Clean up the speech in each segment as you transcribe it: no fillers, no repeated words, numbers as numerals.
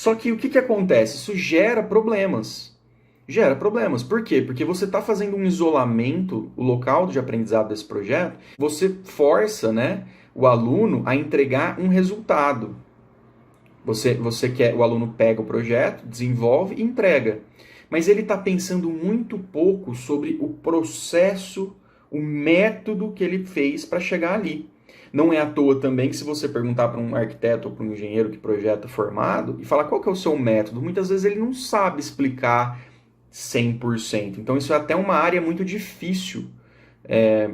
Só que o que acontece? Isso gera problemas. Gera problemas. Por quê? Porque você está fazendo um isolamento, o local de aprendizado desse projeto, você força, né, o aluno a entregar um resultado. Você quer, o aluno pega o projeto, desenvolve e entrega. Mas ele está pensando muito pouco sobre o processo, o método que ele fez para chegar ali. Não é à toa também que se você perguntar para um arquiteto ou para um engenheiro que projeta formado e falar qual que é o seu método, muitas vezes ele não sabe explicar 100%. Então isso é até uma área muito difícil, é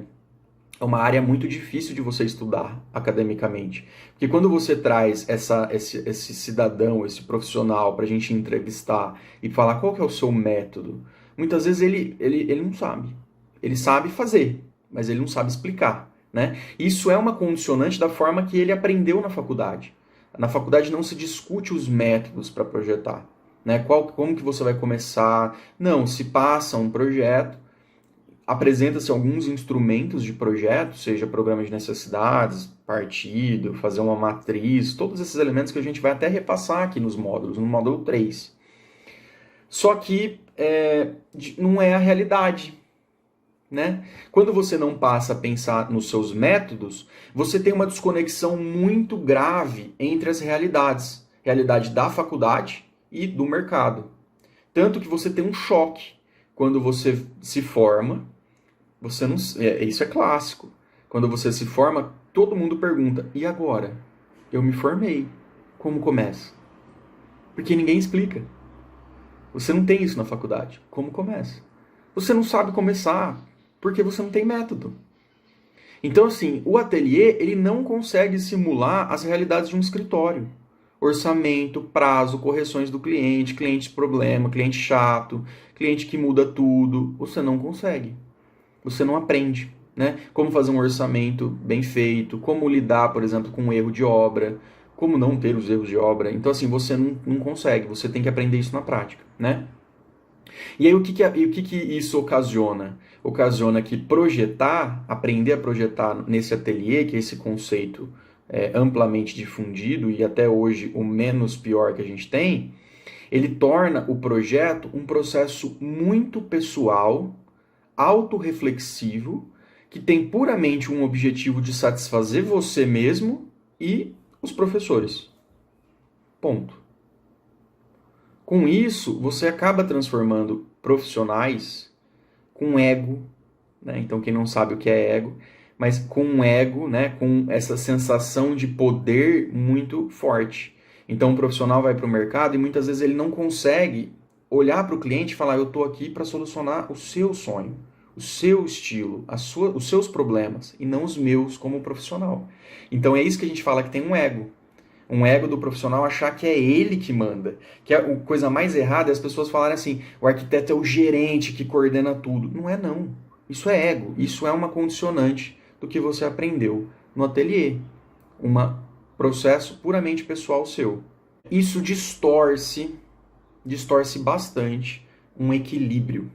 uma área muito difícil de você estudar academicamente. Porque quando você traz esse cidadão, esse profissional para a gente entrevistar e falar qual que é o seu método, muitas vezes ele não sabe. Ele sabe fazer, mas ele não sabe explicar. Né? Isso é uma condicionante da forma que ele aprendeu na faculdade. Na faculdade não se discute os métodos para projetar. Né? Como que você vai começar? Não, se passa um projeto, apresenta-se alguns instrumentos de projeto, seja programa de necessidades, partido, fazer uma matriz, todos esses elementos que a gente vai até repassar aqui nos módulos, no módulo 3. Só que não é a realidade. Né? Quando você não passa a pensar nos seus métodos, você tem uma desconexão muito grave entre as realidades. Realidade da faculdade e do mercado. Tanto que você tem um choque quando você se forma. Você não, isso é clássico. Quando você se forma, todo mundo pergunta: e agora? Eu me formei. Como começa? Porque ninguém explica. Você não tem isso na faculdade. Como começa? Você não sabe começar porque você não tem método. Então, assim, o ateliê ele não consegue simular as realidades de um escritório. Orçamento, prazo, correções do cliente, cliente problema, cliente chato, cliente que muda tudo. Você não consegue. Você não aprende, né? Como fazer um orçamento bem feito, como lidar, por exemplo, com um erro de obra, como não ter os erros de obra. Então, assim, você não consegue, você tem que aprender isso na prática, né? E aí, o que isso ocasiona? Ocasiona que aprender a projetar nesse ateliê, que é esse conceito amplamente difundido e até hoje o menos pior que a gente tem, ele torna o projeto um processo muito pessoal, autorreflexivo, que tem puramente um objetivo de satisfazer você mesmo e os professores. Ponto. Com isso, você acaba transformando profissionais com ego, né? Então quem não sabe o que é ego, mas com um ego, né? Com essa sensação de poder muito forte. Então o profissional vai para o mercado e muitas vezes ele não consegue olhar para o cliente e falar: eu estou aqui para solucionar o seu sonho, o seu estilo, os seus problemas, e não os meus como profissional. Então é isso que a gente fala que tem um ego. Um ego do profissional achar que é ele que manda. Que a coisa mais errada é as pessoas falarem assim: o arquiteto é o gerente que coordena tudo. Não é, não. Isso é ego. Isso é uma condicionante do que você aprendeu no ateliê. Um processo puramente pessoal seu. Isso distorce bastante um equilíbrio.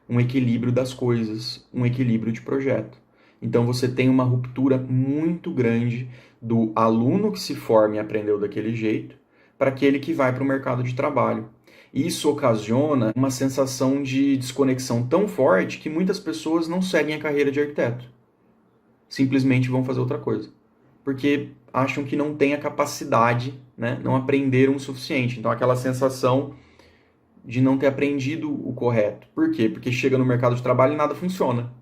Um equilíbrio das coisas, um equilíbrio de projeto. Então você tem uma ruptura muito grande do aluno que se forma e aprendeu daquele jeito para aquele que vai para o mercado de trabalho. Isso ocasiona uma sensação de desconexão tão forte que muitas pessoas não seguem a carreira de arquiteto. Simplesmente vão fazer outra coisa. Porque acham que não têm a capacidade, né? Não aprenderam o suficiente. Então aquela sensação de não ter aprendido o correto. Por quê? Porque chega no mercado de trabalho e nada funciona.